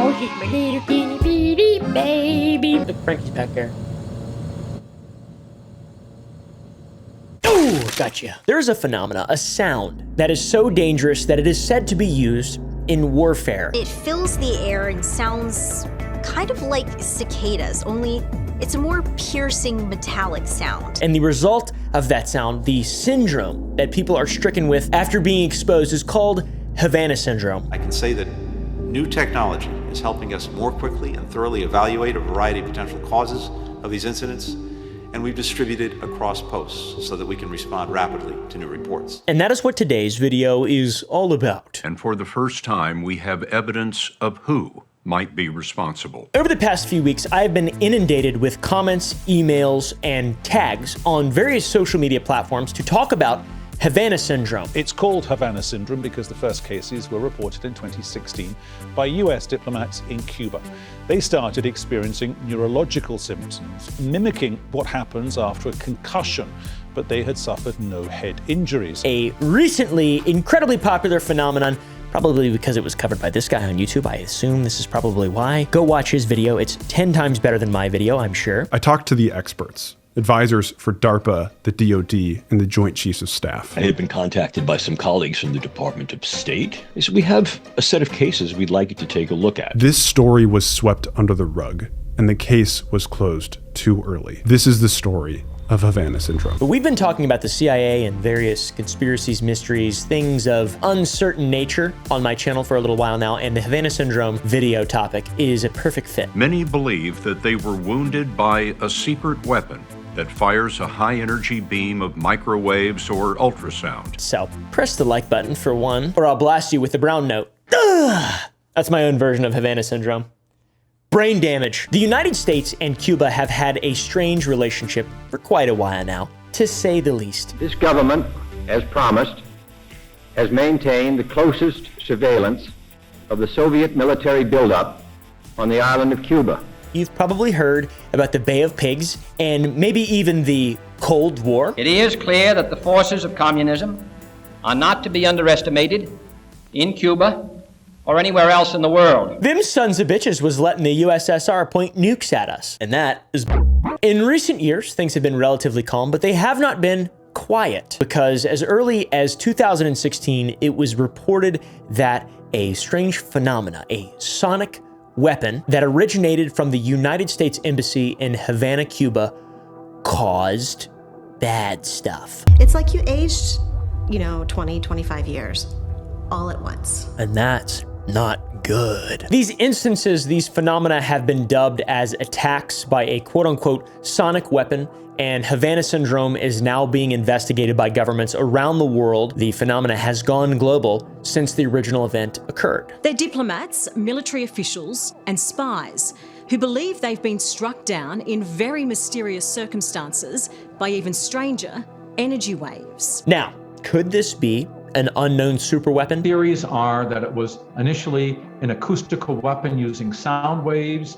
Oh, she's my little teeny bitty baby. Look, Frankie's back there. Oh, gotcha. There is a phenomena, a sound, that is so dangerous that it is said to be used in warfare. It fills the air and sounds kind of like cicadas, only it's a more piercing metallic sound. And the result of that sound, the syndrome that people are stricken with after being exposed, is called Havana syndrome. I can say that new technology is helping us more quickly and thoroughly evaluate a variety of potential causes of these incidents, and we've distributed across posts so that we can respond rapidly to new reports. And that is what today's video is all about. And for the first time, we have evidence of who might be responsible. Over the past few weeks, I have been inundated with comments, emails, and tags on various social media platforms to talk about Havana syndrome. It's called Havana syndrome because the first cases were reported in 2016 by US diplomats in Cuba. They started experiencing neurological symptoms, mimicking what happens after a concussion, but they had suffered no head injuries. A recently incredibly popular phenomenon, probably because it was covered by this guy on YouTube. I assume this is probably why. Go watch his video. It's 10 times better than my video, I'm sure. I talked to the experts, advisors for DARPA, the DoD, and the Joint Chiefs of Staff. I had been contacted by some colleagues from the Department of State. They said, we have a set of cases we'd like you to take a look at. This story was swept under the rug, and the case was closed too early. This is the story of Havana syndrome. But we've been talking about the CIA and various conspiracies, mysteries, things of uncertain nature on my channel for a little while now, and the Havana syndrome video topic is a perfect fit. Many believe that they were wounded by a secret weapon that fires a high-energy beam of microwaves or ultrasound. So press the like button for one, or I'll blast you with the brown note. Ugh! That's my own version of Havana syndrome. Brain damage. The United States and Cuba have had a strange relationship for quite a while now, to say the least. This government, as promised, has maintained the closest surveillance of the Soviet military buildup on the island of Cuba. You've probably heard about the Bay of Pigs and maybe even the Cold War. It is clear that the forces of communism are not to be underestimated in Cuba or anywhere else in the world. Them sons of bitches was letting the USSR point nukes at us, and that is. In recent years, things have been relatively calm, but they have not been quiet, because as early as 2016, it was reported that a strange phenomena, a sonic weapon that originated from the United States Embassy in Havana, Cuba, caused bad stuff. It's like you aged, 20, 25 years all at once. And that's not good. These instances, these phenomena have been dubbed as attacks by a quote-unquote sonic weapon, and Havana syndrome is now being investigated by governments around the world. The phenomena has gone global since the original event occurred. They're diplomats, military officials, and spies who believe they've been struck down in very mysterious circumstances by even stranger energy waves. Now, could this be an unknown superweapon? Theories are that it was initially an acoustical weapon using sound waves,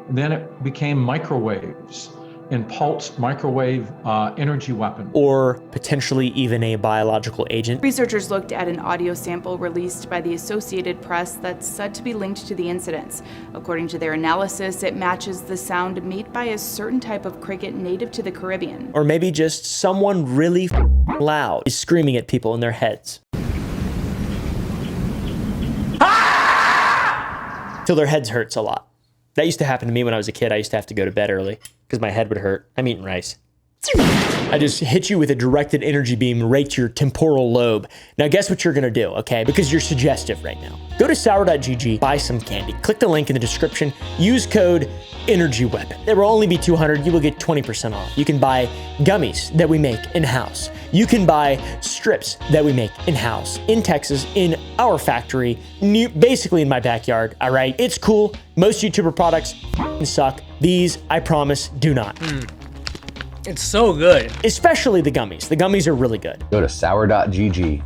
and then it became microwaves and pulsed microwave energy weapon. Or potentially even a biological agent. Researchers looked at an audio sample released by the Associated Press that's said to be linked to the incidents. According to their analysis, it matches the sound made by a certain type of cricket native to the Caribbean. Or maybe just someone really loud is screaming at people in their heads. Till their heads hurts a lot. That used to happen to me when I was a kid. I used to have to go to bed early because my head would hurt. I'm eating rice. I just hit you with a directed energy beam right to your temporal lobe. Now guess what you're gonna do, okay? Because you're suggestive right now. Go to sour.gg, buy some candy. Click the link in the description, use code ENERGYWEAPON. There will only be 200, you will get 20% off. You can buy gummies that we make in-house. You can buy strips that we make in-house, in Texas, in our factory, basically in my backyard, all right? It's cool. Most YouTuber products suck. These, I promise, do not. It's so good. Especially the gummies. The gummies are really good. Go to sour.gg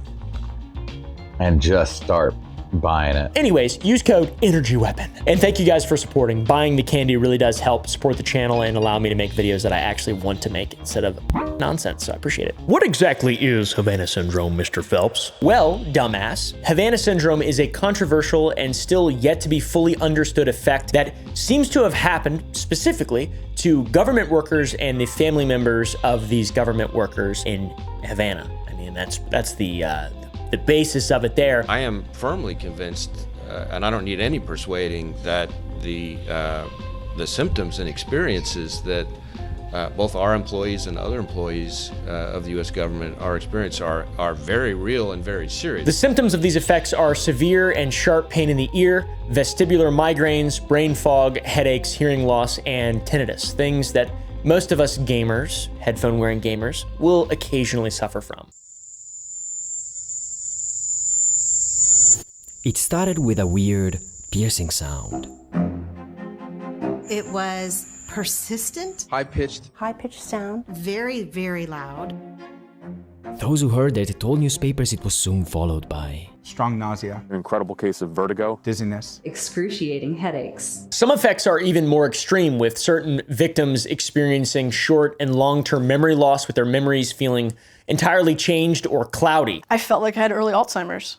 and just start buying it. Anyways, use code ENERGYWEAPON. And thank you guys for supporting. Buying the candy really does help support the channel and allow me to make videos that I actually want to make instead of nonsense, so I appreciate it. What exactly is Havana Syndrome, Mr. Phelps? Well, dumbass, Havana Syndrome is a controversial and still yet to be fully understood effect that seems to have happened specifically to government workers and the family members of these government workers in Havana. I mean, that's the basis of it there. I am firmly convinced, and I don't need any persuading, that the symptoms and experiences that both our employees and other employees of the U.S. government are experiencing are very real and very serious. The symptoms of these effects are severe and sharp pain in the ear, vestibular migraines, brain fog, headaches, hearing loss, and tinnitus, things that most of us gamers, headphone-wearing gamers, will occasionally suffer from. It started with a weird, piercing sound. It was persistent. High-pitched. High-pitched sound. Very, very loud. Those who heard it told newspapers it was soon followed by strong nausea, an incredible case of vertigo, dizziness, excruciating headaches. Some effects are even more extreme, with certain victims experiencing short and long-term memory loss, with their memories feeling entirely changed or cloudy. I felt like I had early Alzheimer's.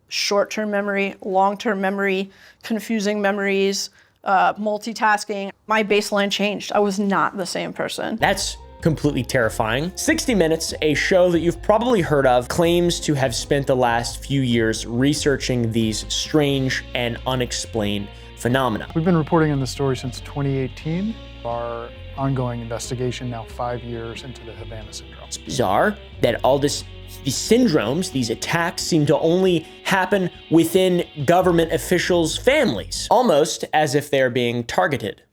Short-term memory, long-term memory, confusing memories, multitasking. My baseline changed. I was not the same person. That's completely terrifying. 60 Minutes, a show that you've probably heard of, claims to have spent the last few years researching these strange and unexplained phenomena. We've been reporting on this story since 2018. Our ongoing investigation now 5 years into the Havana Syndrome. It's bizarre that all these syndromes, these attacks, seem to only happen within government officials' families, almost as if they're being targeted.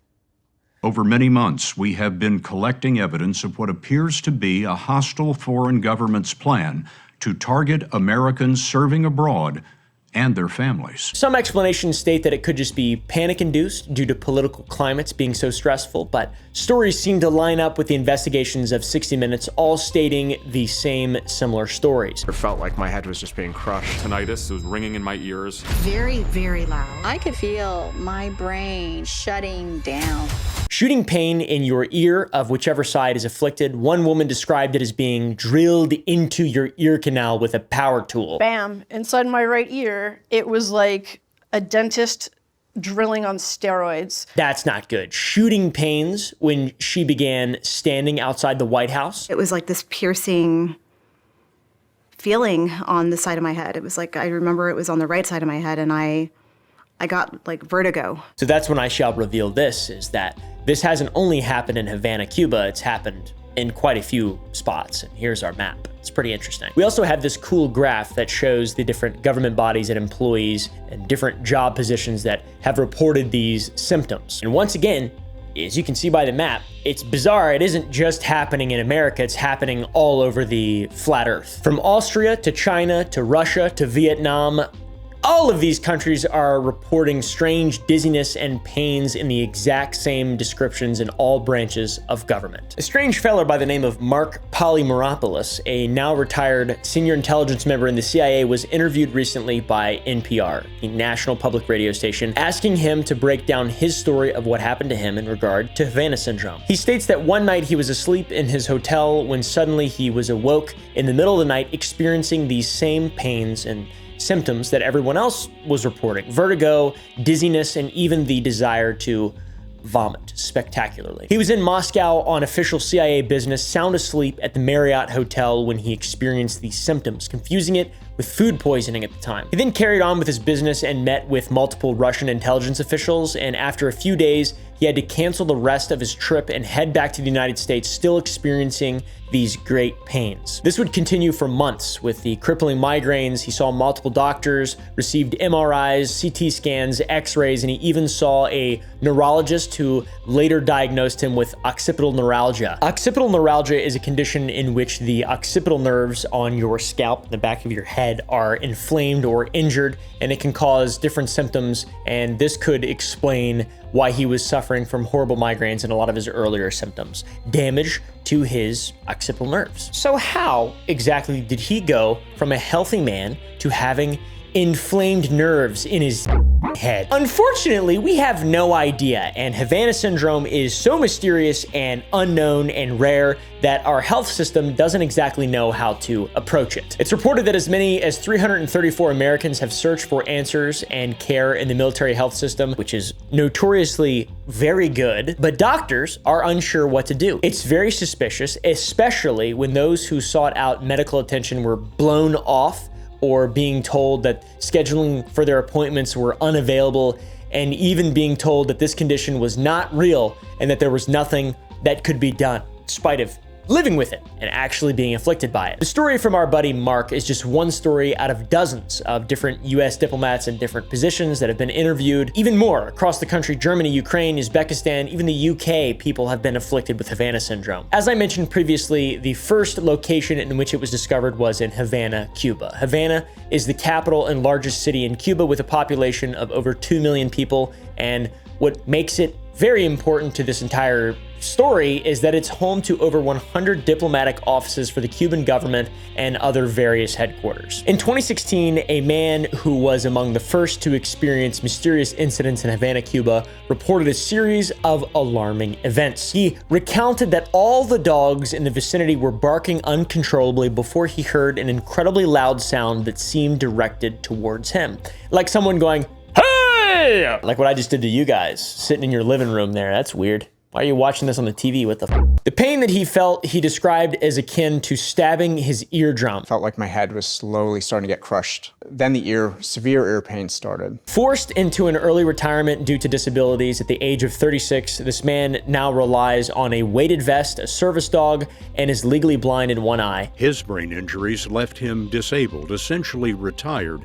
Over many months, we have been collecting evidence of what appears to be a hostile foreign government's plan to target Americans serving abroad and their families. Some explanations state that it could just be panic-induced due to political climates being so stressful, but stories seem to line up with the investigations of 60 Minutes, all stating the same similar stories. It felt like my head was just being crushed. Tinnitus, it was ringing in my ears. Very, very loud. I could feel my brain shutting down. Shooting pain in your ear of whichever side is afflicted. One woman described it as being drilled into your ear canal with a power tool. Bam, inside my right ear, it was like a dentist drilling on steroids. That's not good. Shooting pains when she began standing outside the White House. It was like this piercing feeling on the side of my head. It was like, I remember it was on the right side of my head, and I got like vertigo. So that's when I shall reveal this, is that this hasn't only happened in Havana, Cuba, it's happened in quite a few spots. And here's our map. It's pretty interesting. We also have this cool graph that shows the different government bodies and employees and different job positions that have reported these symptoms. And once again, as you can see by the map, it's bizarre. It isn't just happening in America, it's happening all over the flat earth. From Austria to China to Russia to Vietnam, all of these countries are reporting strange dizziness and pains in the exact same descriptions in all branches of government. A strange fellow by the name of Mark Polymeropoulos, a now retired senior intelligence member in the CIA, was interviewed recently by NPR, the national public radio station, asking him to break down his story of what happened to him in regard to Havana Syndrome. He states that one night he was asleep in his hotel when suddenly he was awoke in the middle of the night experiencing these same pains and symptoms that everyone else was reporting: vertigo, dizziness, and even the desire to vomit spectacularly. He was in Moscow on official CIA business, sound asleep at the Marriott Hotel when he experienced these symptoms, confusing it with food poisoning at the time. He then carried on with his business and met with multiple Russian intelligence officials, and after a few days, he had to cancel the rest of his trip and head back to the United States, still experiencing these great pains. This would continue for months with the crippling migraines. He saw multiple doctors, received MRIs, CT scans, x-rays, and he even saw a neurologist who later diagnosed him with occipital neuralgia. Occipital neuralgia is a condition in which the occipital nerves on your scalp, the back of your head, are inflamed or injured, and it can cause different symptoms, and this could explain why he was suffering from horrible migraines and a lot of his earlier symptoms. Damage to his occipital nerves. So how exactly did he go from a healthy man to having inflamed nerves in his head. Unfortunately, we have no idea, and Havana syndrome is so mysterious and unknown and rare that our health system doesn't exactly know how to approach it. It's reported that as many as 334 Americans have searched for answers and care in the military health system, which is notoriously very good, but doctors are unsure what to do. It's very suspicious, especially when those who sought out medical attention were blown off or being told that scheduling for their appointments were unavailable, and even being told that this condition was not real and that there was nothing that could be done, despite of living with it and actually being afflicted by it. The story from our buddy Mark is just one story out of dozens of different US diplomats in different positions that have been interviewed. Even more across the country, Germany, Ukraine, Uzbekistan, even the UK, people have been afflicted with Havana syndrome. As I mentioned previously, the first location in which it was discovered was in Havana, Cuba. Havana is the capital and largest city in Cuba with a population of over 2 million people, and what makes it very important to this entire story is that it's home to over 100 diplomatic offices for the Cuban government and other various headquarters. In 2016, a man who was among the first to experience mysterious incidents in Havana, Cuba, reported a series of alarming events. He recounted that all the dogs in the vicinity were barking uncontrollably before he heard an incredibly loud sound that seemed directed towards him, like someone going, "Hey!" Like what I just did to you guys, sitting in your living room there. That's weird. Why are you watching this on the TV? What the f? The pain that he felt, he described as akin to stabbing his eardrum. Felt like my head was slowly starting to get crushed. Then the severe ear pain started. Forced into an early retirement due to disabilities at the age of 36, this man now relies on a weighted vest, a service dog, and is legally blind in one eye. His brain injuries left him disabled, essentially retired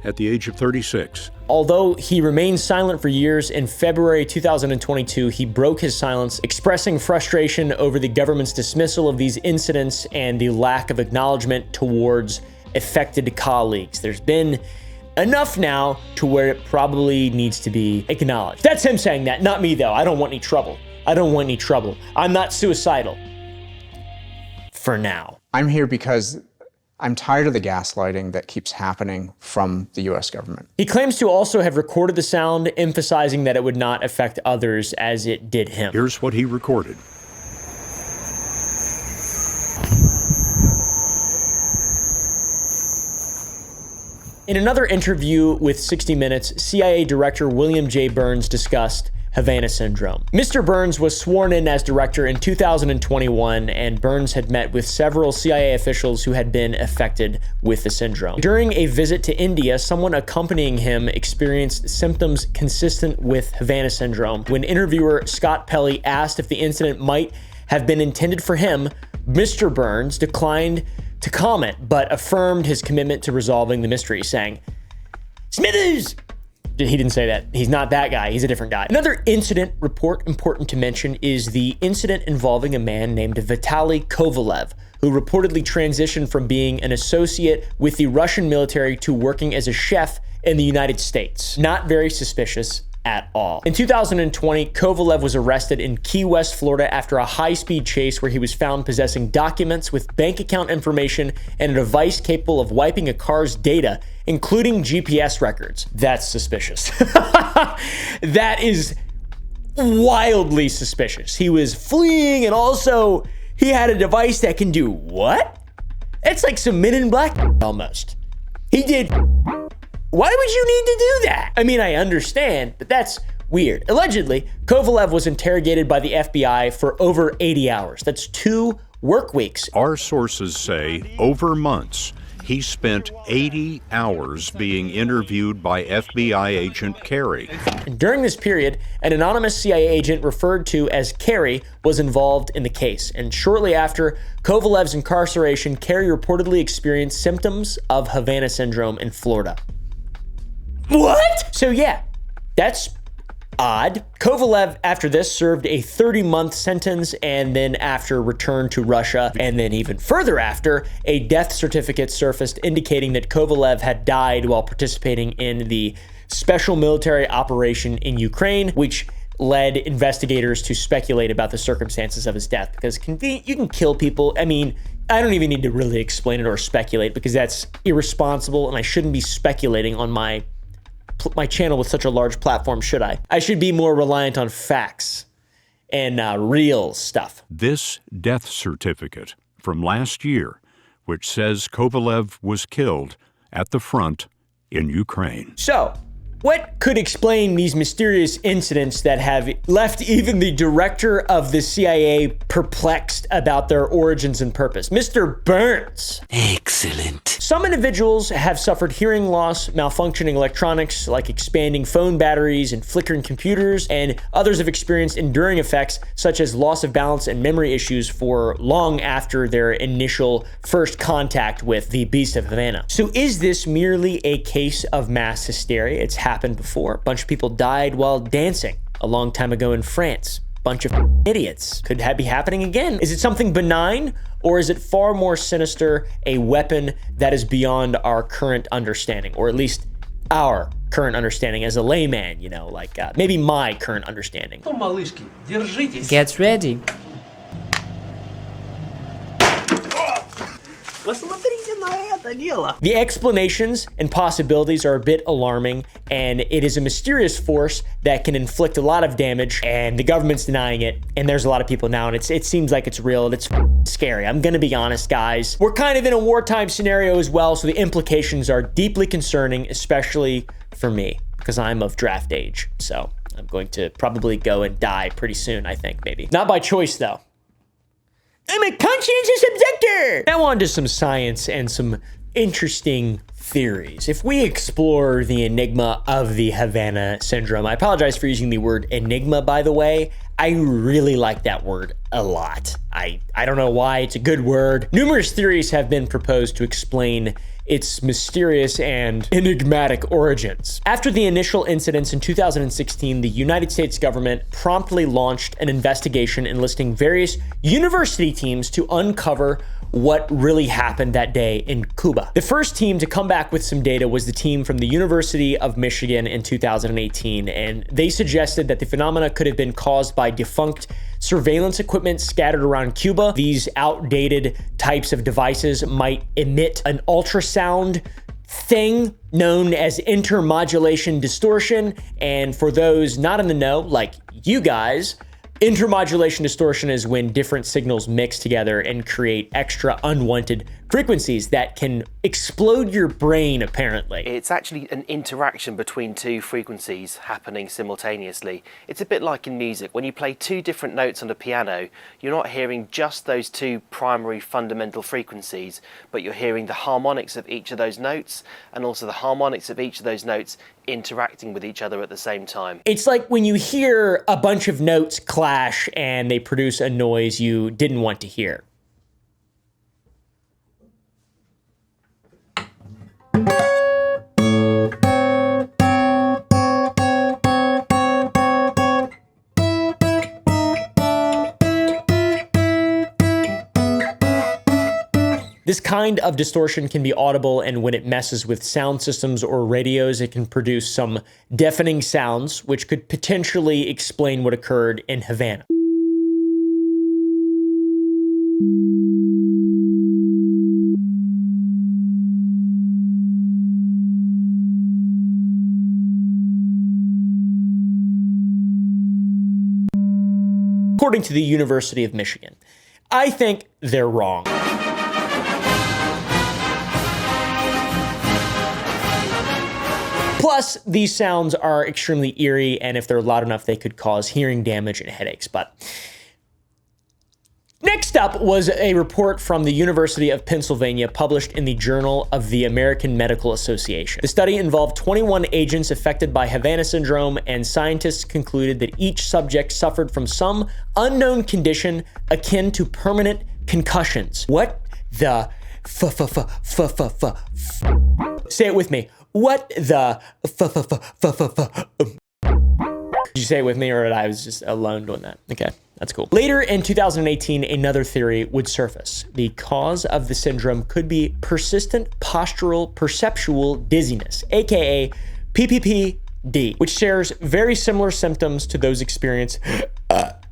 at the age of 36. Although he remained silent for years, in February 2022, he broke his silence, expressing frustration over the government's dismissal of these incidents and the lack of acknowledgement towards affected colleagues. There's been enough now to where it probably needs to be acknowledged. That's him saying that, not me though. I don't want any trouble. I don't want any trouble. I'm not suicidal. For now. I'm here because I'm tired of the gaslighting that keeps happening from the US government. He claims to also have recorded the sound, emphasizing that it would not affect others as it did him. Here's what he recorded. In another interview with 60 Minutes, CIA Director William J. Burns discussed Havana syndrome. Mr. Burns was sworn in as director in 2021, and Burns had met with several CIA officials who had been affected with the syndrome. During a visit to India, someone accompanying him experienced symptoms consistent with Havana syndrome. When interviewer Scott Pelley asked if the incident might have been intended for him, Mr. Burns declined to comment, but affirmed his commitment to resolving the mystery, saying, "Smithers!" He didn't say that. He's not that guy. He's a different guy. Another incident report important to mention is the incident involving a man named Vitaly Kovalev, who reportedly transitioned from being an associate with the Russian military to working as a chef in the United States. Not very suspicious at all. In 2020, Kovalev was arrested in Key West, Florida after a high-speed chase where he was found possessing documents with bank account information and a device capable of wiping a car's data, including GPS records. That's suspicious. That is wildly suspicious. He was fleeing, and also he had a device that can do what? It's like some Men in Black almost. He did. Why would you need to do that? I mean, I understand, but that's weird. Allegedly, Kovalev was interrogated by the FBI for over 80 hours. That's 2 work weeks. Our sources say over months, he spent 80 hours being interviewed by FBI agent Kerry. During this period, an anonymous CIA agent referred to as Kerry was involved in the case. And shortly after Kovalev's incarceration, Kerry reportedly experienced symptoms of Havana syndrome in Florida. What? So yeah, that's odd. Kovalev, after this, served a 30-month sentence, and then after returned to Russia, and then even further after, a death certificate surfaced indicating that Kovalev had died while participating in the special military operation in Ukraine, which led investigators to speculate about the circumstances of his death, because you can kill people. I mean, I don't even need to really explain it or speculate because that's irresponsible, and I shouldn't be speculating on my channel with such a large platform, should I? I should be more reliant on facts and real stuff. This death certificate from last year, which says Kovalev was killed at the front in Ukraine. So, what could explain these mysterious incidents that have left even the director of the CIA perplexed about their origins and purpose? Mr. Burns. Excellent. Some individuals have suffered hearing loss, malfunctioning electronics like expanding phone batteries and flickering computers, and others have experienced enduring effects such as loss of balance and memory issues for long after their initial first contact with the Beast of Havana. So is this merely a case of mass hysteria? It's happened before. A bunch of people died while dancing a long time ago in France. Bunch of idiots. Could that be happening again? Is it something benign, or is it far more sinister, a weapon that is beyond our current understanding, or at least our current understanding as a layman, you know, like maybe my current understanding. Get ready. The explanations and possibilities are a bit alarming, and it is a mysterious force that can inflict a lot of damage, and the government's denying it, and there's a lot of people now, and it seems like it's real, and it's scary. I'm gonna be honest, guys. We're kind of in a wartime scenario as well, so the implications are deeply concerning, especially for me, because I'm of draft age. So I'm going to probably go and die pretty soon, I think, maybe. Not by choice, though. I'm a conscientious objector! Now on to some science and some interesting theories. If we explore the enigma of the Havana Syndrome, I apologize for using the word enigma, by the way. I really like that word a lot. I don't know why, it's a good word. Numerous theories have been proposed to explain its mysterious and enigmatic origins. After the initial incidents in 2016, the United States government promptly launched an investigation enlisting various university teams to uncover what really happened that day in Cuba. The first team to come back with some data was the team from the University of Michigan in 2018, and they suggested that the phenomena could have been caused by defunct surveillance equipment scattered around Cuba. These outdated types of devices might emit an ultrasound thing known as intermodulation distortion, and for those not in the know, like you guys, intermodulation distortion is when different signals mix together and create extra unwanted frequencies that can explode your brain, apparently. It's actually an interaction between two frequencies happening simultaneously. It's a bit like in music. When you play two different notes on a piano, you're not hearing just those two primary fundamental frequencies, but you're hearing the harmonics of each of those notes and also the harmonics of each of those notes interacting with each other at the same time. It's like when you hear a bunch of notes clash and they produce a noise you didn't want to hear. This kind of distortion can be audible, and when it messes with sound systems or radios, it can produce some deafening sounds, which could potentially explain what occurred in Havana. According to the University of Michigan, I think they're wrong. Plus, these sounds are extremely eerie, and if they're loud enough, they could cause hearing damage and headaches. But next up was a report from the University of Pennsylvania published in the Journal of the American Medical Association. The study involved 21 agents affected by Havana Syndrome, and scientists concluded that each subject suffered from some unknown condition akin to permanent concussions. What the Say it with me. What the Did you say it with me, or I was just alone doing that? Okay, that's cool. Later in 2018, another theory would surface. The cause of the syndrome could be persistent postural perceptual dizziness, aka PPPD, which shares very similar symptoms to those experienced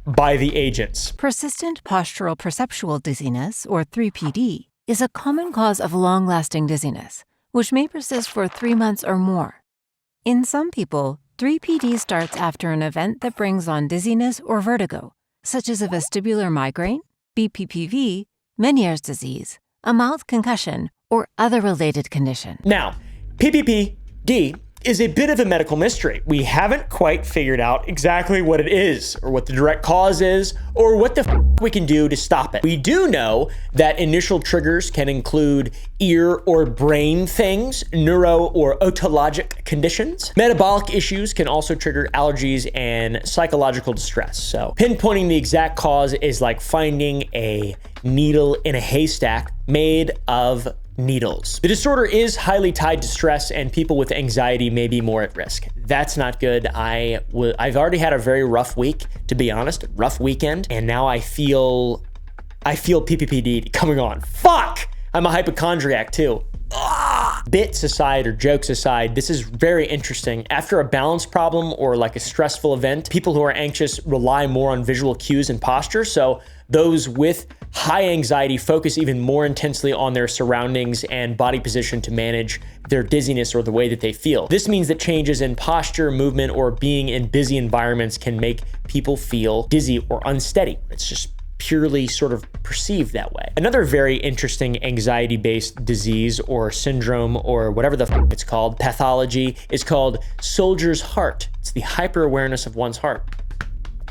by the agents. Persistent postural perceptual dizziness, or 3PD, is a common cause of long-lasting dizziness, which may persist for 3 months or more. In some people, 3PD starts after an event that brings on dizziness or vertigo, such as a vestibular migraine, BPPV, Meniere's disease, a mouth concussion, or other related condition. Now, PPPD is a bit of a medical mystery. We haven't quite figured out exactly what it is, or what the direct cause is, or what the we can do to stop it. We do know that initial triggers can include ear or brain things, neuro or otologic conditions. Metabolic issues can also trigger allergies and psychological distress. So pinpointing the exact cause is like finding a needle in a haystack made of needles. The disorder is highly tied to stress, and people with anxiety may be more at risk. That's not good. I've already had a very rough week, to be honest, rough weekend, and now I feel PPPD coming on. Fuck! I'm a hypochondriac too. Bits aside or jokes aside, this is very interesting. After a balance problem or like a stressful event, people who are anxious rely more on visual cues and posture. So those with high anxiety focus even more intensely on their surroundings and body position to manage their dizziness or the way that they feel. This means that changes in posture, movement, or being in busy environments can make people feel dizzy or unsteady. It's just purely sort of perceived that way. Another very interesting anxiety-based disease or syndrome or whatever the f it's called, pathology, is called soldier's heart. It's the hyper-awareness of one's heart.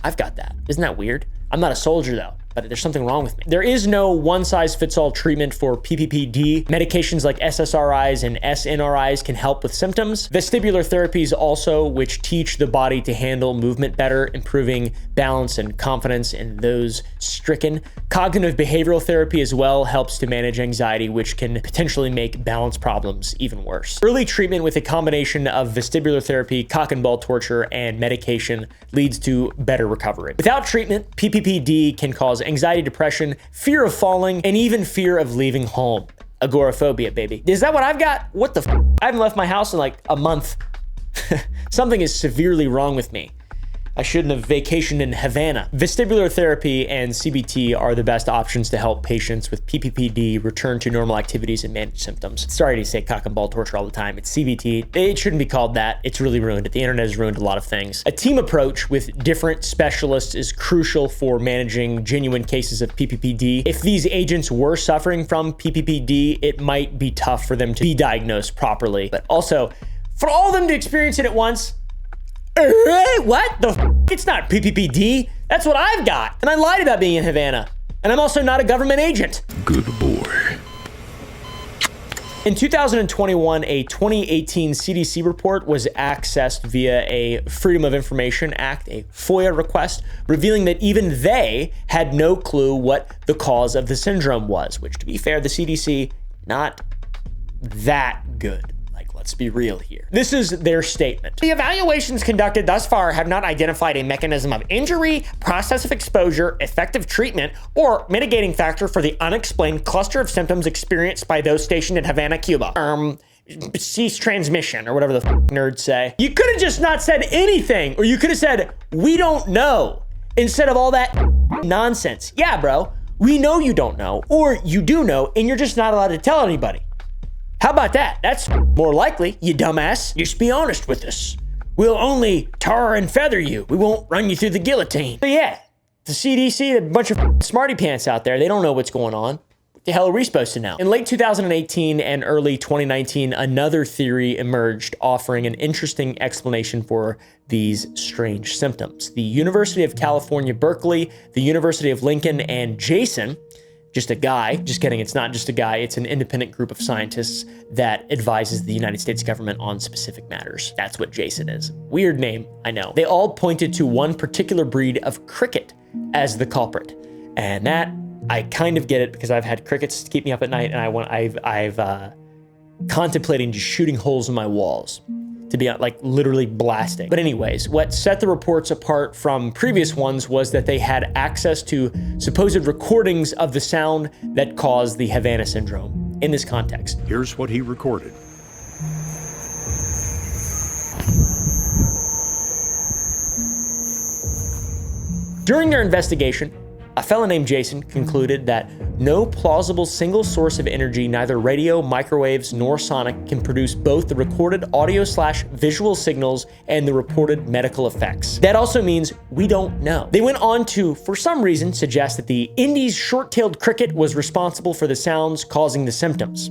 I've got that. Isn't that weird? I'm not a soldier though, but there's something wrong with me. There is no one-size-fits-all treatment for PPPD. Medications like SSRIs and SNRIs can help with symptoms. Vestibular therapies also, which teach the body to handle movement better, improving balance and confidence in those stricken. Cognitive behavioral therapy as well helps to manage anxiety, which can potentially make balance problems even worse. Early treatment with a combination of vestibular therapy, cock and ball torture, and medication leads to better recovery. Without treatment, PPPD can cause anxiety, depression, fear of falling, and even fear of leaving home. Agoraphobia, baby. Is that what I've got? What the f? I haven't left my house in like a month. Something is severely wrong with me. I shouldn't have vacationed in Havana. Vestibular therapy and CBT are the best options to help patients with PPPD return to normal activities and manage symptoms. Sorry to say cock and ball torture all the time. It's CBT. It shouldn't be called that. It's really ruined it. The internet has ruined a lot of things. A team approach with different specialists is crucial for managing genuine cases of PPPD. If these agents were suffering from PPPD, it might be tough for them to be diagnosed properly. But also, for all of them to experience it at once, what the f? It's not PPPD. That's what I've got. And I lied about being in Havana. And I'm also not a government agent. Good boy. In 2021, a 2018 CDC report was accessed via a Freedom of Information Act, a FOIA request, revealing that even they had no clue what the cause of the syndrome was, which, to be fair, the CDC, not that good. Let's be real here. This is their statement. The evaluations conducted thus far have not identified a mechanism of injury, process of exposure, effective treatment, or mitigating factor for the unexplained cluster of symptoms experienced by those stationed in Havana, Cuba. Cease transmission, or whatever the nerds say. You could have just not said anything, or you could have said, we don't know, instead of all that nonsense. Yeah, bro, we know you don't know, or you do know, and you're just not allowed to tell anybody. How about that? That's more likely, you dumbass. Just be honest with us. We'll only tar and feather you. We won't run you through the guillotine. But yeah, the CDC, a bunch of smarty pants out there. They don't know what's going on. What the hell are we supposed to know? In late 2018 and early 2019, another theory emerged offering an interesting explanation for these strange symptoms. The University of California, Berkeley, the University of Lincoln, and Jason, just a guy, just kidding, it's not just a guy, it's an independent group of scientists that advises the United States government on specific matters. That's what Jason is. Weird name, I know. They all pointed to one particular breed of cricket as the culprit. And that, I kind of get it because I've had crickets keep me up at night, and I've contemplating just shooting holes in my walls, to be like literally blasting. But anyways, what set the reports apart from previous ones was that they had access to supposed recordings of the sound that caused the Havana syndrome in this context. Here's what he recorded. During their investigation, a fellow named Jason concluded that no plausible single source of energy, neither radio, microwaves, nor sonic, can produce both the recorded audio/visual signals and the reported medical effects. That also means we don't know. They went on to, for some reason, suggest that the Indies short-tailed cricket was responsible for the sounds causing the symptoms.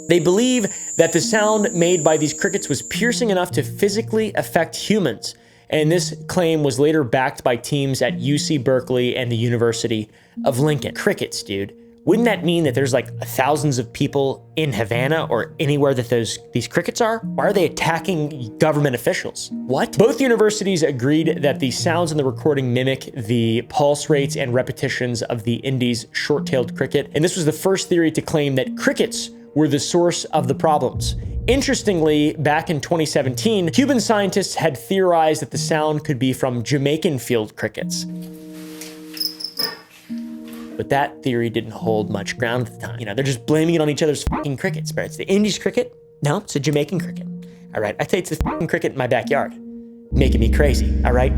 They believe that the sound made by these crickets was piercing enough to physically affect humans. And this claim was later backed by teams at UC Berkeley and the University of Lincoln. Crickets, dude. Wouldn't that mean that there's like thousands of people in Havana or anywhere that these crickets are? Why are they attacking government officials? What? Both universities agreed that the sounds in the recording mimic the pulse rates and repetitions of the Indies short-tailed cricket. And this was the first theory to claim that crickets were the source of the problems. Interestingly, back in 2017, Cuban scientists had theorized that the sound could be from Jamaican field crickets. But that theory didn't hold much ground at the time. You know, they're just blaming it on each other's fucking crickets. But it's the Indies cricket? No, it's a Jamaican cricket. All right, I tell you, it's the fucking cricket in my backyard. Making me crazy, all right?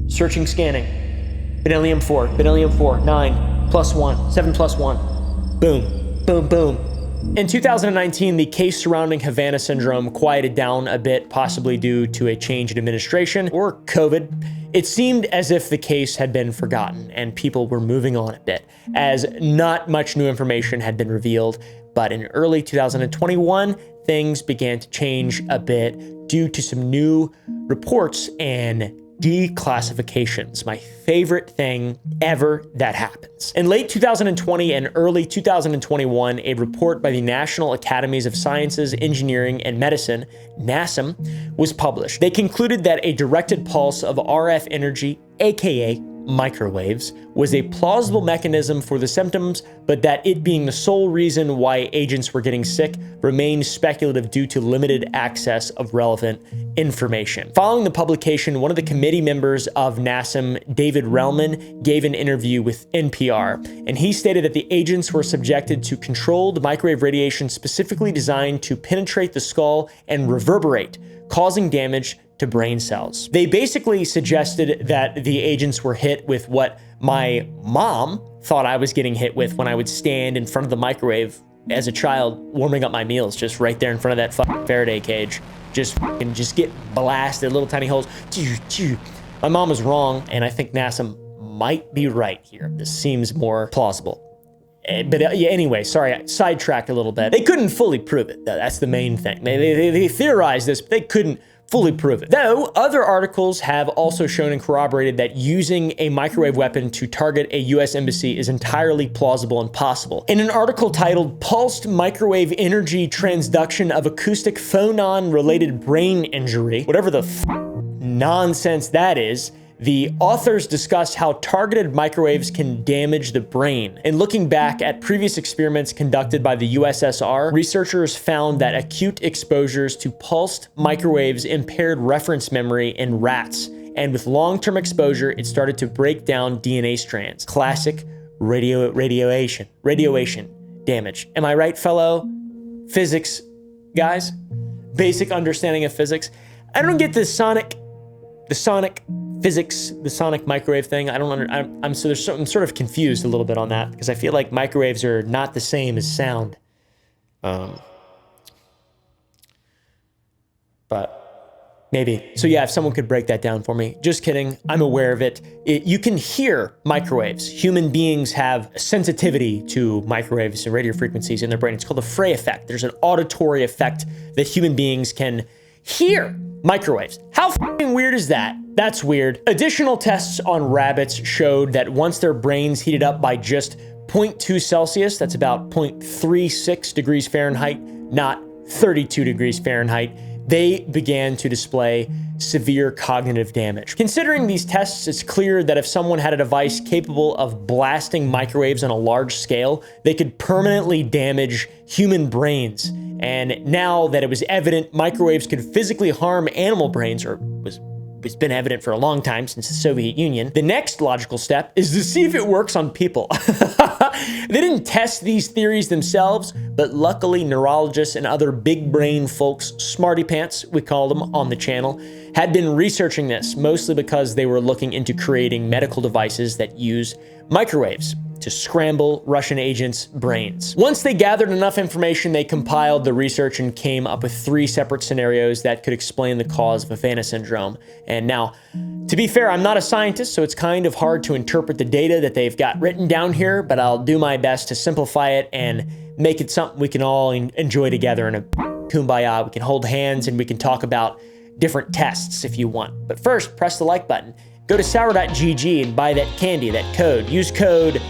Searching, scanning. Beryllium 4, 9 plus 1, 7 plus 1. Boom, boom, boom. In 2019, the case surrounding Havana syndrome quieted down a bit, possibly due to a change in administration or COVID. It seemed as if the case had been forgotten and people were moving on a bit, as not much new information had been revealed. But in early 2021, things began to change a bit due to some new reports and declassifications. My favorite thing ever that happens. In late 2020 and early 2021, a report by the National Academies of Sciences, Engineering, and Medicine, NASEM, was published. They concluded that a directed pulse of RF energy, aka microwaves, was a plausible mechanism for the symptoms, but that it being the sole reason why agents were getting sick remained speculative due to limited access of relevant information. Following the publication, one of the committee members of NASEM, David Relman, gave an interview with NPR, and he stated that the agents were subjected to controlled microwave radiation specifically designed to penetrate the skull and reverberate, causing damage to brain cells. They basically suggested that the agents were hit with what my mom thought I was getting hit with when I would stand in front of the microwave as a child warming up my meals, just right there in front of that fucking Faraday cage. Just get blasted, little tiny holes. My mom was wrong, and I think NASA might be right here. This seems more plausible. But yeah, anyway, sorry, I sidetracked a little bit. They couldn't fully prove it. That's the main thing. They theorized this, but they couldn't fully prove it. Though, other articles have also shown and corroborated that using a microwave weapon to target a US embassy is entirely plausible and possible. In an article titled Pulsed Microwave Energy Transduction of Acoustic Phonon-Related Brain Injury, whatever the nonsense that is, the authors discuss how targeted microwaves can damage the brain. And looking back at previous experiments conducted by the USSR, researchers found that acute exposures to pulsed microwaves impaired reference memory in rats. And with long-term exposure, it started to break down DNA strands. Classic radiation damage. Am I right, fellow physics guys? Basic understanding of physics. I don't get the sonic physics, the sonic microwave thing. I'm sort of confused a little bit on that because I feel like microwaves are not the same as sound. But maybe. So yeah, if someone could break that down for me. Just kidding. I'm aware of it. You can hear microwaves. Human beings have sensitivity to microwaves and radio frequencies in their brain. It's called the Frey effect. There's an auditory effect that human beings can hear microwaves. How fucking weird is that? That's weird. Additional tests on rabbits showed that once their brains heated up by just 0.2 Celsius, that's about 0.36 degrees Fahrenheit, not 32 degrees Fahrenheit, they began to display severe cognitive damage. Considering these tests, it's clear that if someone had a device capable of blasting microwaves on a large scale, they could permanently damage human brains. And now that it was evident microwaves could physically harm animal brains, or was it's been evident for a long time since the Soviet Union. The next logical step is to see if it works on people. They didn't test these theories themselves, but luckily neurologists and other big brain folks, smarty pants, we call them on the channel, had been researching this, mostly because they were looking into creating medical devices that use microwaves to scramble Russian agents' brains. Once they gathered enough information, they compiled the research and came up with 3 separate scenarios that could explain the cause of Havana syndrome. And now, to be fair, I'm not a scientist, so it's kind of hard to interpret the data that they've got written down here, but I'll do my best to simplify it and make it something we can all enjoy together in a kumbaya. We can hold hands and we can talk about different tests if you want. But first, press the like button. Go to sour.gg and buy that candy, that code. Use code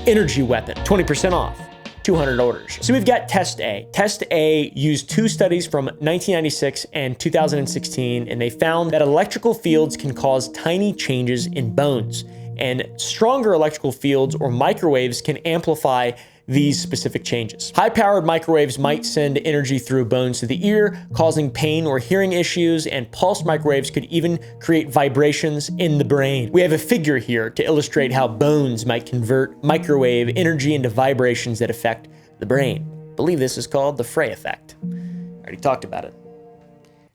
Energy Weapon, 20% off, 200 orders. So we've got Test A. Test A used 2 studies from 1996 and 2016, and they found that electrical fields can cause tiny changes in bones, and stronger electrical fields or microwaves can amplify these specific changes. High-powered microwaves might send energy through bones to the ear, causing pain or hearing issues, and pulse microwaves could even create vibrations in the brain. We have a figure here to illustrate how bones might convert microwave energy into vibrations that affect the brain. I believe this is called the Frey effect. I already talked about it.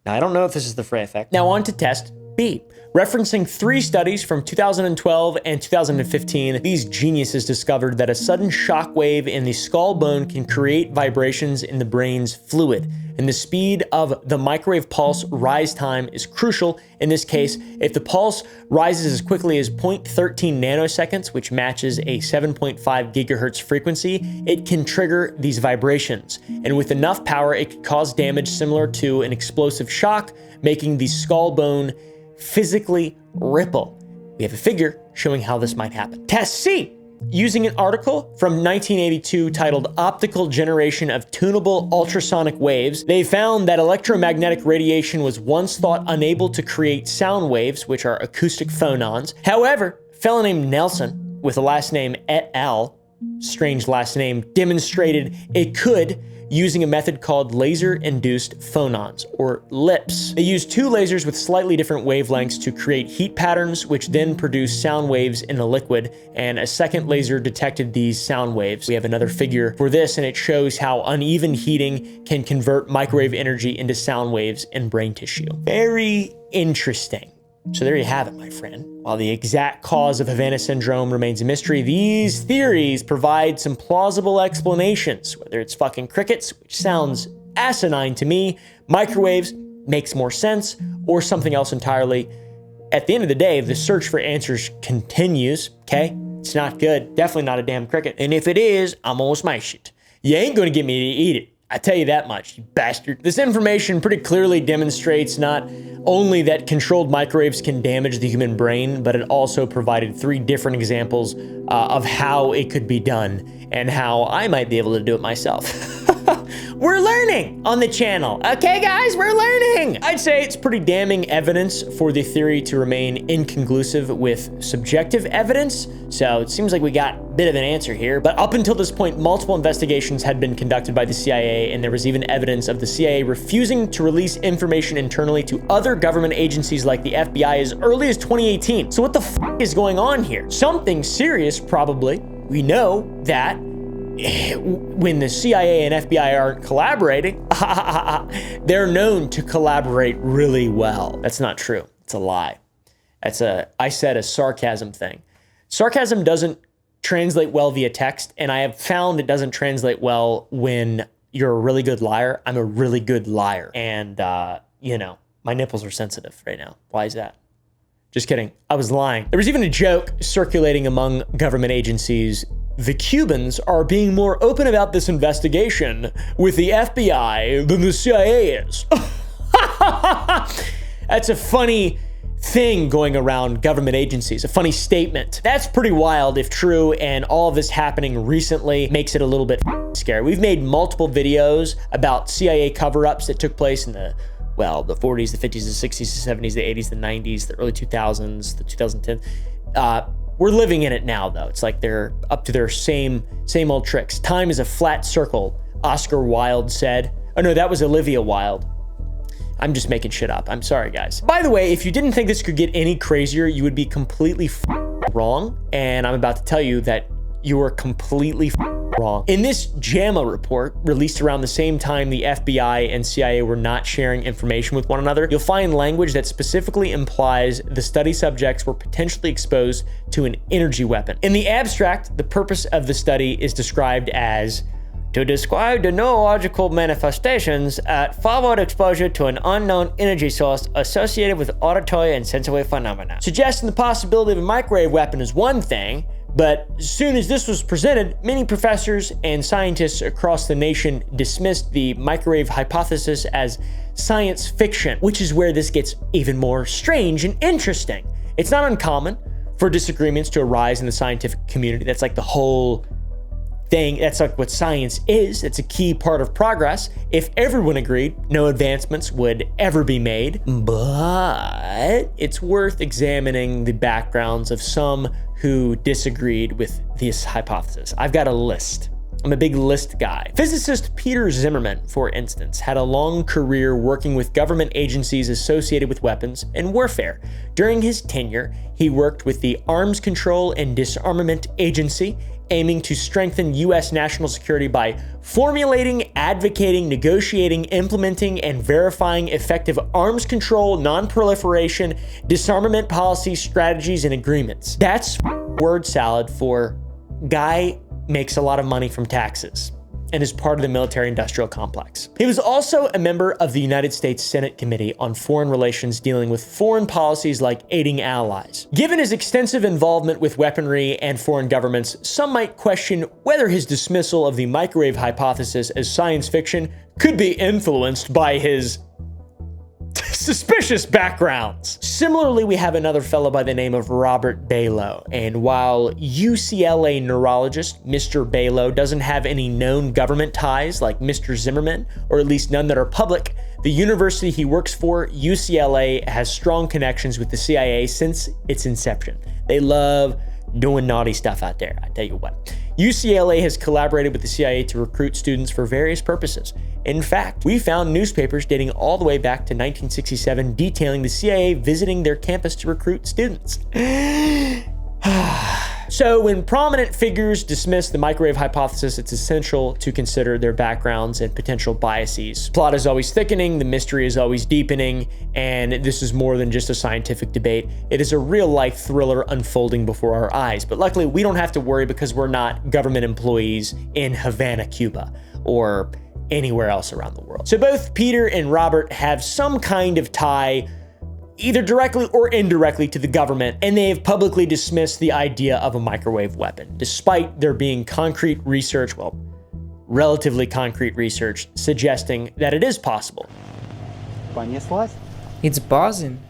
Now, I don't know if this is the Frey effect. Now on to test B. Referencing 3 studies from 2012 and 2015, these geniuses discovered that a sudden shock wave in the skull bone can create vibrations in the brain's fluid. And the speed of the microwave pulse rise time is crucial. In this case, if the pulse rises as quickly as 0.13 nanoseconds, which matches a 7.5 gigahertz frequency, it can trigger these vibrations. And with enough power, it could cause damage similar to an explosive shock, making the skull bone physically ripple. We have a figure showing how this might happen. Test C. Using an article from 1982 titled Optical Generation of Tunable Ultrasonic Waves, they found that electromagnetic radiation was once thought unable to create sound waves, which are acoustic phonons. However, a fellow named Nelson, with the last name et al., strange last name, demonstrated it could using a method called laser-induced phonons, or LIPS. They used 2 lasers with slightly different wavelengths to create heat patterns, which then produce sound waves in the liquid, and a second laser detected these sound waves. We have another figure for this, and it shows how uneven heating can convert microwave energy into sound waves in brain tissue. Very interesting. So there you have it, my friend. While the exact cause of Havana syndrome remains a mystery, these theories provide some plausible explanations, whether it's fucking crickets, which sounds asinine to me, microwaves makes more sense, or something else entirely. At the end of the day, the search for answers continues, okay? It's not good, definitely not a damn cricket. And if it is, I'm gonna smash it. You ain't gonna get me to eat it. I tell you that much, you bastard. This information pretty clearly demonstrates not only that controlled microwaves can damage the human brain, but it also provided 3 different examples of how it could be done and how I might be able to do it myself. We're learning on the channel. Okay, guys, we're learning. I'd say it's pretty damning evidence for the theory to remain inconclusive with subjective evidence. So it seems like we got a bit of an answer here. But up until this point, multiple investigations had been conducted by the CIA, and there was even evidence of the CIA refusing to release information internally to other government agencies like the FBI as early as 2018. So what the f is going on here? Something serious, probably. We know that when the CIA and FBI aren't collaborating, they're known to collaborate really well. That's not true. It's a lie. I said a sarcasm thing. Sarcasm doesn't translate well via text, and I have found it doesn't translate well when you're a really good liar. I'm a really good liar. And, you know, my nipples are sensitive right now. Why is that? Just kidding. I was lying. There was even a joke circulating among government agencies. The Cubans are being more open about this investigation with the FBI than the CIA is. That's a funny thing going around government agencies, a funny statement. That's pretty wild if true, and all of this happening recently makes it a little bit scary. We've made multiple videos about CIA cover-ups that took place in the 40s, the 50s, the 60s, the 70s, the 80s, the 90s, the early 2000s, the 2010s. We're living in it now, though. It's like they're up to their same old tricks. Time is a flat circle, Oscar Wilde said. Oh no, that was Olivia Wilde. I'm just making shit up. I'm sorry, guys. By the way, if you didn't think this could get any crazier, you would be completely wrong. And I'm about to tell you that you are completely wrong. In this JAMA report, released around the same time the FBI and CIA were not sharing information with one another, you'll find language that specifically implies the study subjects were potentially exposed to an energy weapon. In the abstract, the purpose of the study is described as to describe the neurological manifestations at forward exposure to an unknown energy source associated with auditory and sensory phenomena. Suggesting the possibility of a microwave weapon is one thing, but as soon as this was presented, many professors and scientists across the nation dismissed the microwave hypothesis as science fiction, which is where this gets even more strange and interesting. It's not uncommon for disagreements to arise in the scientific community. That's like the whole thing. That's like what science is. It's a key part of progress. If everyone agreed, no advancements would ever be made. But it's worth examining the backgrounds of some who disagreed with this hypothesis. I've got a list. I'm a big list guy. Physicist Peter Zimmermann, for instance, had a long career working with government agencies associated with weapons and warfare. During his tenure, he worked with the Arms Control and Disarmament Agency, aiming to strengthen U.S. national security by formulating, advocating, negotiating, implementing, and verifying effective arms control, non-proliferation, disarmament policies, strategies, and agreements. That's word salad for guy makes a lot of money from taxes and is part of the military-industrial complex. He was also a member of the United States Senate Committee on Foreign Relations, dealing with foreign policies like aiding allies. Given his extensive involvement with weaponry and foreign governments, some might question whether his dismissal of the microwave hypothesis as science fiction could be influenced by his suspicious backgrounds. Similarly, we have another fellow by the name of Robert Balow, and while UCLA neurologist Mr. Balow doesn't have any known government ties like Mr. Zimmermann, or at least none that are public, the university he works for, UCLA, has strong connections with the CIA since its inception. They love doing naughty stuff out there, I tell you what. UCLA has collaborated with the CIA to recruit students for various purposes. In fact, we found newspapers dating all the way back to 1967 detailing the CIA visiting their campus to recruit students. So when prominent figures dismiss the microwave hypothesis, it's essential to consider their backgrounds and potential biases. Plot is always thickening, the mystery is always deepening, and this is more than just a scientific debate. It is a real-life thriller unfolding before our eyes. But luckily, we don't have to worry because we're not government employees in Havana, Cuba, or anywhere else around the world. So both Peter and Robert have some kind of tie, either directly or indirectly, to the government, and they have publicly dismissed the idea of a microwave weapon, despite there being concrete research, well, relatively concrete research, suggesting that it is possible. It's buzzing.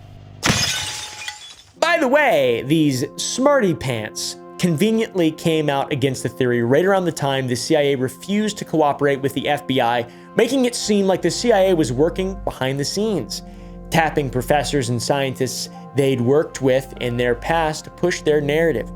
By the way, these smarty pants conveniently came out against the theory right around the time the CIA refused to cooperate with the FBI, making it seem like the CIA was working behind the scenes, tapping professors and scientists they'd worked with in their past to push their narrative.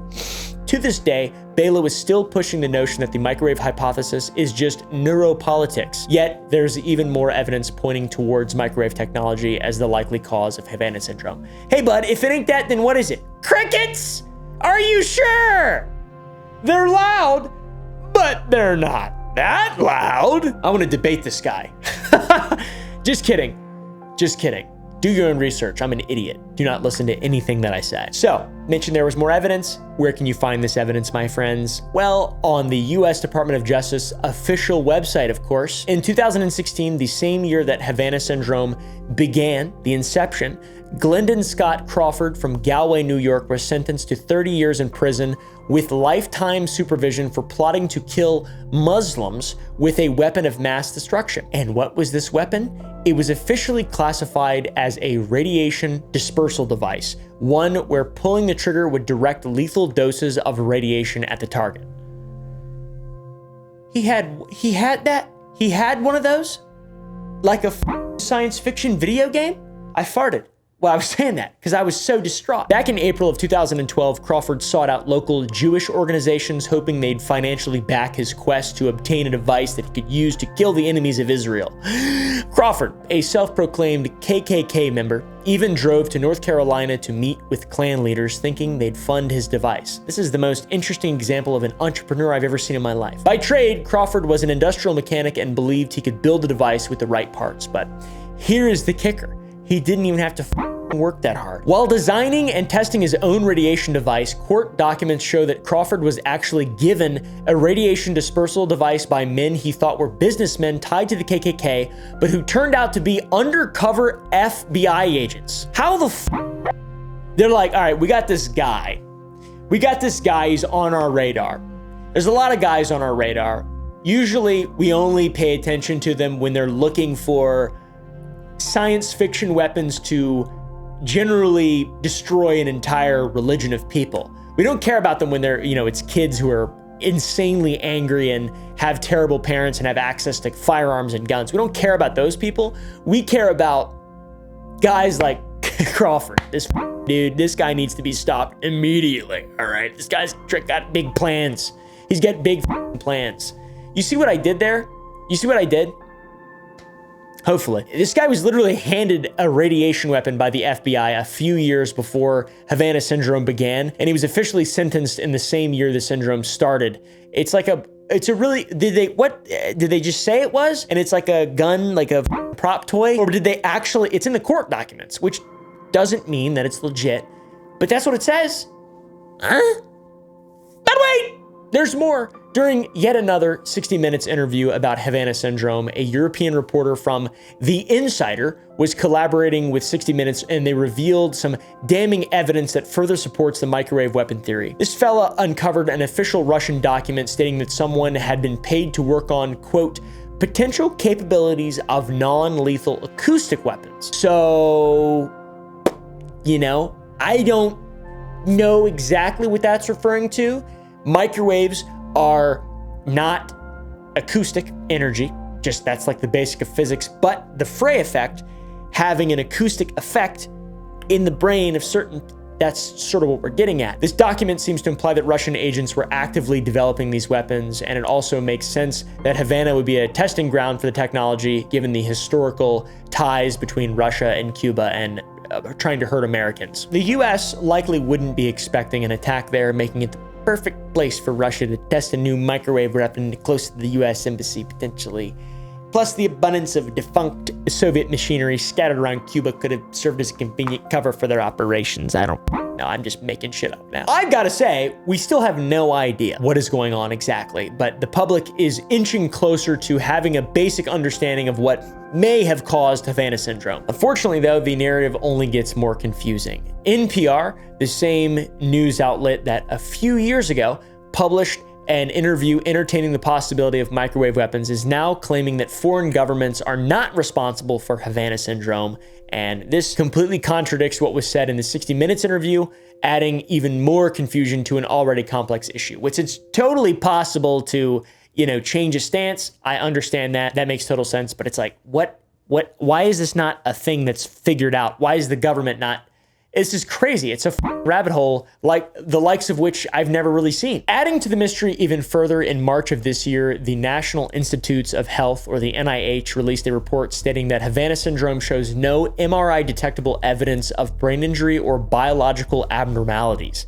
To this day, Balow is still pushing the notion that the microwave hypothesis is just neuropolitics, yet there's even more evidence pointing towards microwave technology as the likely cause of Havana syndrome. Hey bud, if it ain't that, then what is it? Crickets? Are you sure? They're loud, but they're not that loud. I want to debate this guy. Just kidding. Just kidding. Do your own research. I'm an idiot. Do not listen to anything that I say. So, mentioned there was more evidence. Where can you find this evidence, my friends? Well, on the U.S. Department of Justice official website, of course. In 2016, the same year that Havana syndrome began, the inception, Glendon Scott Crawford from Galway, New York, was sentenced to 30 years in prison with lifetime supervision for plotting to kill Muslims with a weapon of mass destruction. And what was this weapon? It was officially classified as a radiation dispersal device, one where pulling the trigger would direct lethal doses of radiation at the target. He had one of those? Like a science fiction video game? I farted. Well, I was saying that because I was so distraught. Back in April of 2012, Crawford sought out local Jewish organizations hoping they'd financially back his quest to obtain a device that he could use to kill the enemies of Israel. Crawford, a self-proclaimed KKK member, even drove to North Carolina to meet with Klan leaders thinking they'd fund his device. This is the most interesting example of an entrepreneur I've ever seen in my life. By trade, Crawford was an industrial mechanic and believed he could build a device with the right parts. But here is the kicker. He didn't even have to work that hard. While designing and testing his own radiation device, court documents show that Crawford was actually given a radiation dispersal device by men he thought were businessmen tied to the KKK, but who turned out to be undercover FBI agents. How the They're like, all right, we got this guy. He's on our radar. There's a lot of guys on our radar. Usually we only pay attention to them when they're looking for science fiction weapons to generally destroy an entire religion of people. We don't care about them when they're, it's kids who are insanely angry and have terrible parents and have access to firearms and guns. We don't care about those people. We care about guys like Crawford. This guy needs to be stopped immediately, all right? This guy's got big plans. He's got big plans. You see what I did there? You see what I did? Hopefully. This guy was literally handed a radiation weapon by the FBI a few years before Havana Syndrome began, and he was officially sentenced in the same year the syndrome started. It's a really, did they just say it was? And it's like a gun, like a prop toy? Or did they actually, it's in the court documents, which doesn't mean that it's legit, but that's what it says. Huh? But wait, there's more. During yet another 60 Minutes interview about Havana Syndrome, a European reporter from The Insider was collaborating with 60 Minutes, and they revealed some damning evidence that further supports the microwave weapon theory. This fella uncovered an official Russian document stating that someone had been paid to work on, quote, potential capabilities of non-lethal acoustic weapons. So, I don't know exactly what that's referring to. Microwaves are not acoustic energy, just that's like the basic of physics, but the Frey effect, having an acoustic effect in the brain of certain, that's sort of what we're getting at. This document seems to imply that Russian agents were actively developing these weapons, and it also makes sense that Havana would be a testing ground for the technology, given the historical ties between Russia and Cuba and trying to hurt Americans. The US likely wouldn't be expecting an attack there, making it the perfect place for Russia to test a new microwave weapon close to the US embassy, potentially. Plus, the abundance of defunct Soviet machinery scattered around Cuba could have served as a convenient cover for their operations. I don't know, I'm just making shit up now. I've got to say, we still have no idea what is going on exactly, but the public is inching closer to having a basic understanding of what may have caused Havana Syndrome. Unfortunately, though, the narrative only gets more confusing. NPR, the same news outlet that a few years ago published an interview entertaining the possibility of microwave weapons, is now claiming that foreign governments are not responsible for Havana Syndrome. And this completely contradicts what was said in the 60 Minutes interview, adding even more confusion to an already complex issue, which it's totally possible to, change a stance. I understand that. That makes total sense. But it's like, why is this not a thing that's figured out? Why is the government not? It's just crazy. It's a rabbit hole like the likes of which I've never really seen. Adding to the mystery even further, in March of this year, the National Institutes of Health, or the NIH, released a report stating that Havana Syndrome shows no MRI detectable evidence of brain injury or biological abnormalities.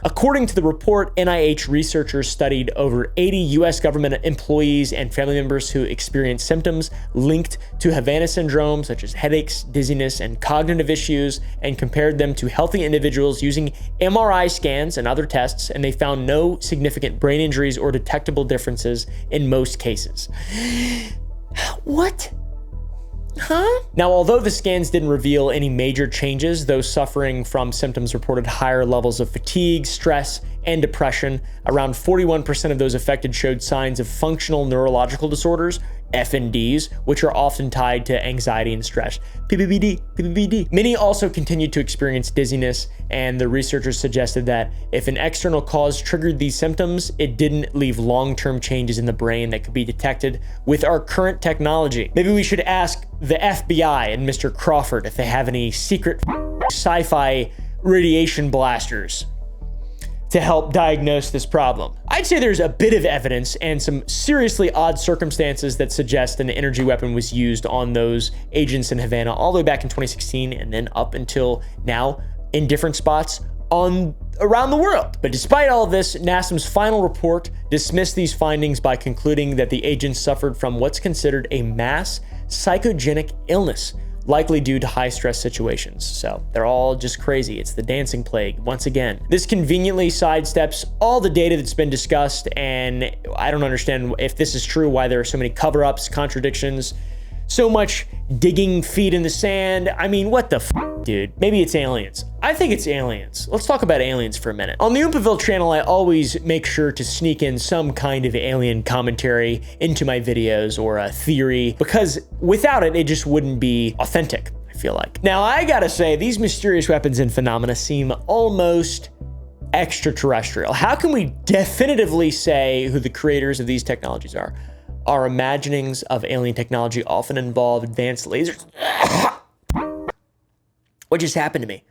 According to the report, NIH researchers studied over 80 US government employees and family members who experienced symptoms linked to Havana Syndrome, such as headaches, dizziness, and cognitive issues, and compared them to healthy individuals using MRI scans and other tests, and they found no significant brain injuries or detectable differences in most cases. What? Now, although the scans didn't reveal any major changes, those suffering from symptoms reported higher levels of fatigue, stress, and depression. Around 41% of those affected showed signs of functional neurological disorders, FNDs, which are often tied to anxiety and stress. PPPD. Many also continued to experience dizziness, and the researchers suggested that if an external cause triggered these symptoms, it didn't leave long-term changes in the brain that could be detected with our current technology. Maybe we should ask the FBI and Mr. Crawford if they have any secret sci-fi radiation blasters to help diagnose this problem. I'd say there's a bit of evidence and some seriously odd circumstances that suggest an energy weapon was used on those agents in Havana all the way back in 2016 and then up until now in different spots around the world. But despite all of this, NASM's final report dismissed these findings by concluding that the agents suffered from what's considered a mass psychogenic illness, likely due to high stress situations. So they're all just crazy. It's the dancing plague once again. This conveniently sidesteps all the data that's been discussed, and I don't understand if this is true, why there are so many cover-ups, contradictions, so much digging feet in the sand. I mean, what the f, dude? Maybe it's aliens. I think it's aliens. Let's talk about aliens for a minute. On the Oompaville channel, I always make sure to sneak in some kind of alien commentary into my videos or a theory, because without it, it just wouldn't be authentic, I feel like. Now, I gotta say, these mysterious weapons and phenomena seem almost extraterrestrial. How can we definitively say who the creators of these technologies are? Our imaginings of alien technology often involve advanced lasers. What just happened to me?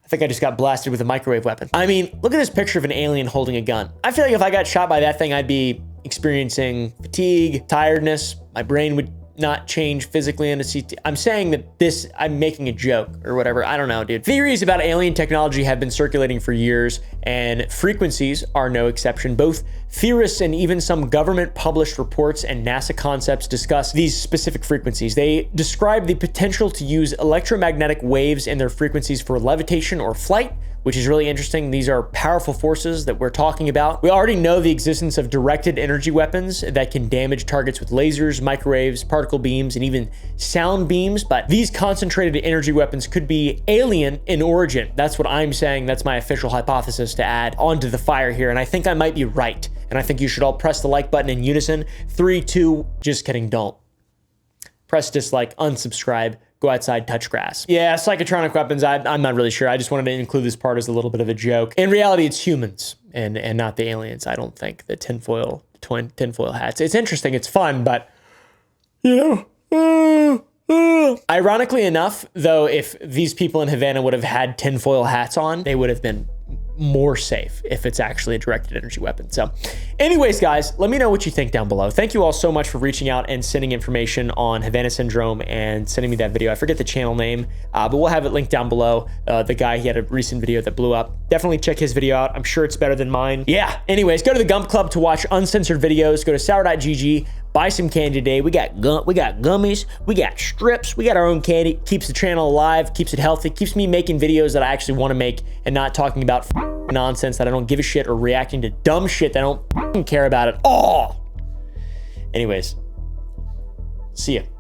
I think I just got blasted with a microwave weapon. I mean, look at this picture of an alien holding a gun. I feel like if I got shot by that thing, I'd be experiencing fatigue, tiredness. My brain would not change physically in a CT. I'm saying that I'm making a joke or whatever. I don't know, dude. Theories about alien technology have been circulating for years, and frequencies are no exception. Both theorists and even some government published reports and NASA concepts discuss these specific frequencies. They describe the potential to use electromagnetic waves and their frequencies for levitation or flight, which is really interesting. These are powerful forces that we're talking about. We already know the existence of directed energy weapons that can damage targets with lasers, microwaves, particle beams, and even sound beams, but these concentrated energy weapons could be alien in origin. That's what I'm saying. That's my official hypothesis to add onto the fire here, and I think I might be right. And I think you should all press the like button in unison. 3, 2, just kidding, don't. Press dislike, unsubscribe, go outside, touch grass. Yeah, psychotronic weapons, I'm not really sure. I just wanted to include this part as a little bit of a joke. In reality, it's humans and not the aliens, I don't think. The tinfoil hats. It's interesting, it's fun, but, you know. Ironically enough, though, if these people in Havana would have had tinfoil hats on, they would have been more safe if it's actually a directed energy weapon. So anyways, guys, let me know what you think down below. Thank you all so much for reaching out and sending information on Havana Syndrome and sending me that video. I forget the channel name, but we'll have it linked down below. The guy, he had a recent video that blew up. Definitely check his video out. I'm sure it's better than mine. Yeah, anyways, go to the Gump Club to watch uncensored videos. Go to sour.gg. Buy some candy today. We got gummies, we got strips, we got our own candy. Keeps the channel alive, keeps it healthy, keeps me making videos that I actually want to make and not talking about nonsense that I don't give a shit or reacting to dumb shit that I don't care about at all. Anyways, see ya.